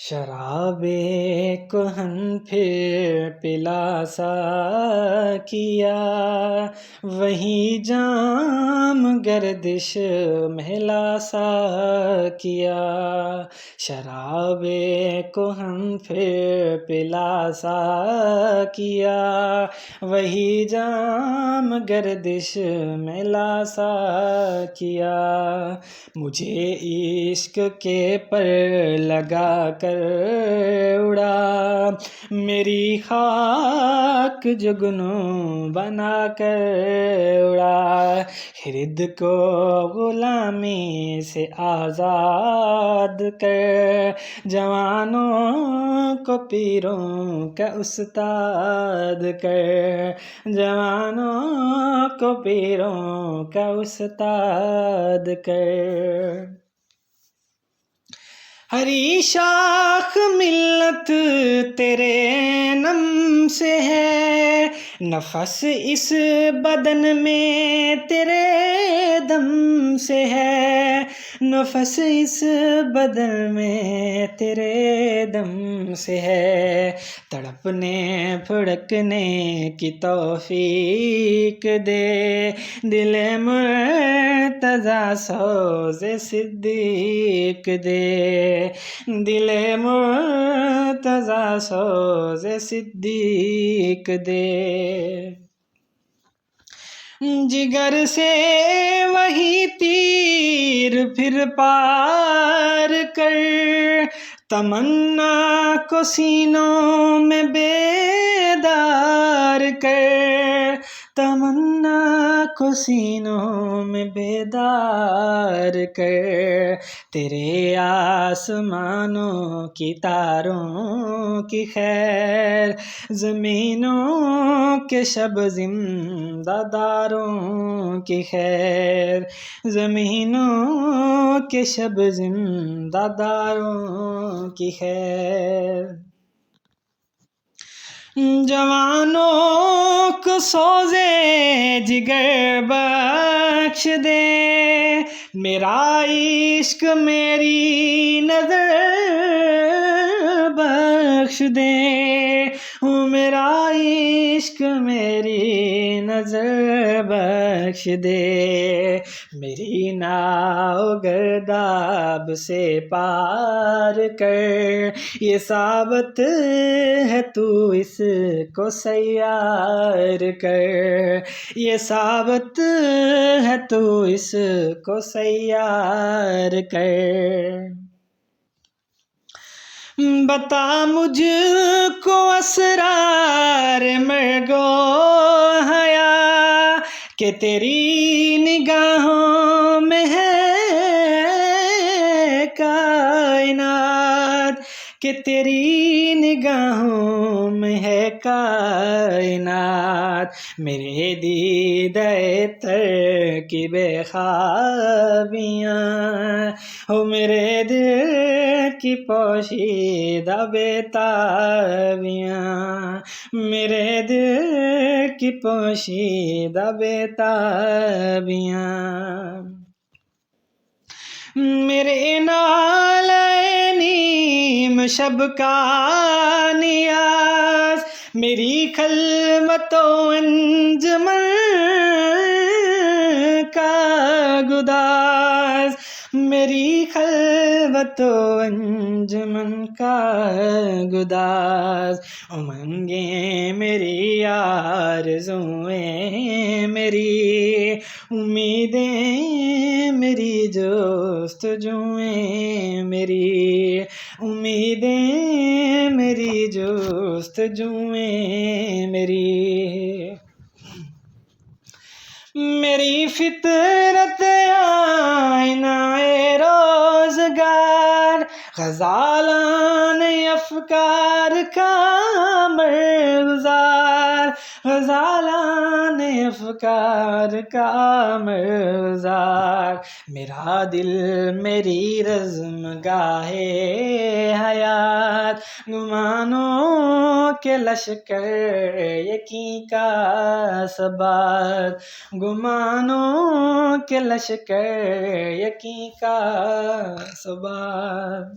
شراب کہن پھر پلا سا کیا، وہی جام گردش مہلا سا کیا۔ شراب کہن پھر پلا سا کیا، وہی جام گردش مہلا سا کیا۔ مجھے عشق کے پر لگا کر اڑا، میری خاک جگنوں بنا کر اڑا۔ خرد کو غلامی سے آزاد کر، جوانوں کو پیروں کا استاد کر، جوانوں کو پیروں کا استاد کر۔ ہری شاخ ملت تیرے نم سے ہے، نفس اس بدن میں تیرے دم سے ہے، نفس اس بدن میں تیرے دم سے ہے۔ تڑپنے پھڑکنے کی توفیق دے، دل مرتضیٰ سوز صدیق دے، دل مرتضیٰ سوز صدیق دے۔ جگر سے وہی تیر پھر پار کر، تمنا کو سینوں میں بیدار کر، تمنا کو سینوں میں بیدار کر۔ تیرے آسمانوں کی تاروں کی خیر، زمینوں کے شب زندہ داروں کی خیر، زمینوں کے شب زندہ داروں کی خیر۔ جوانوں کو سوزے جگر بخش دے، میرا عشق میری نظر بخش دے، میرا عشق میری نظر بخش دے۔ میری ناؤ گرداب سے پار کر، یہ ثابت ہے تو اس کو سیار کر، یہ ثابت ہے تو اس کو سیار کر۔ بتا مجھ کو اسرار مرگ و حیا، کہ تیری نگاہوں میں ہے کائنات، کہ تیری نگاہوں میں ہے کائنات۔ میرے دیدہ تر کی بے خوابیاں، ہو میرے دل کی پوشیدہ بیتابیاں، میرے دل کی پوشیدہ بیتابیاں۔ میرے نالے نیم شب کا نیاز، میری خلوت و انجمن کا گداز، میری خلوت و انجمن کا گداز۔ امنگیں میری آرزوئیں میری، امیدیں میری جستجوئیں میری، امیدیں میری جستجوئیں میری۔ میری فطرت آئینہ روزگار، غزالان افکار کا مرغزار، غزالان افکار کا مرغزار۔ میرا دل میری رزم گاہ حیات، گمانوں کے لشکر یقین کا ثبات، گمانوں کے لشکر یقین کا ثبات۔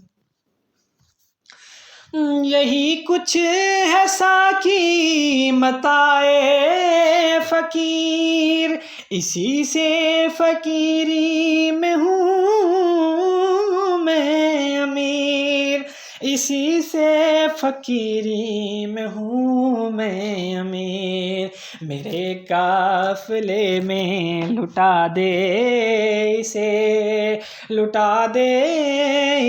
یہی کچھ ہے ساقی متاع فقیر، اسی سے فقیری میں ہوں میں امیر، اسی سے فقیری میں ہوں میں امیر، میرے قافلے میں لٹا دے اسے، لٹا دے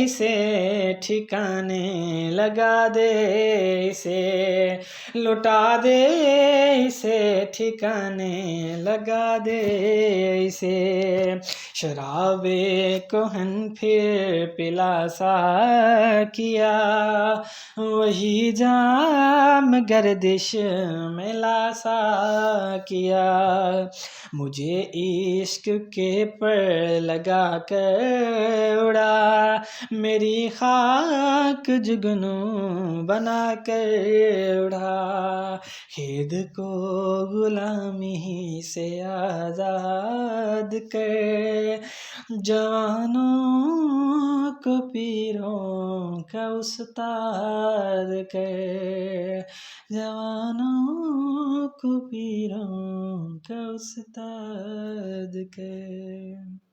اسے، ٹھکانے لگا دے اسے، لٹا دے اسے، ٹھکانے لگا دے اسے، شراب کہن پھر پلا سا کیا، وہی جام گردش میں لاسا کیا، مجھے عشق کے پر لگا کر اڑا، میری خاک جگنو بنا کر اڑا، خید کو غلامی سے آزاد کر، جوانوں کو پیروں کا استاد کر، جوانوں کو پیروں کا استاد کر۔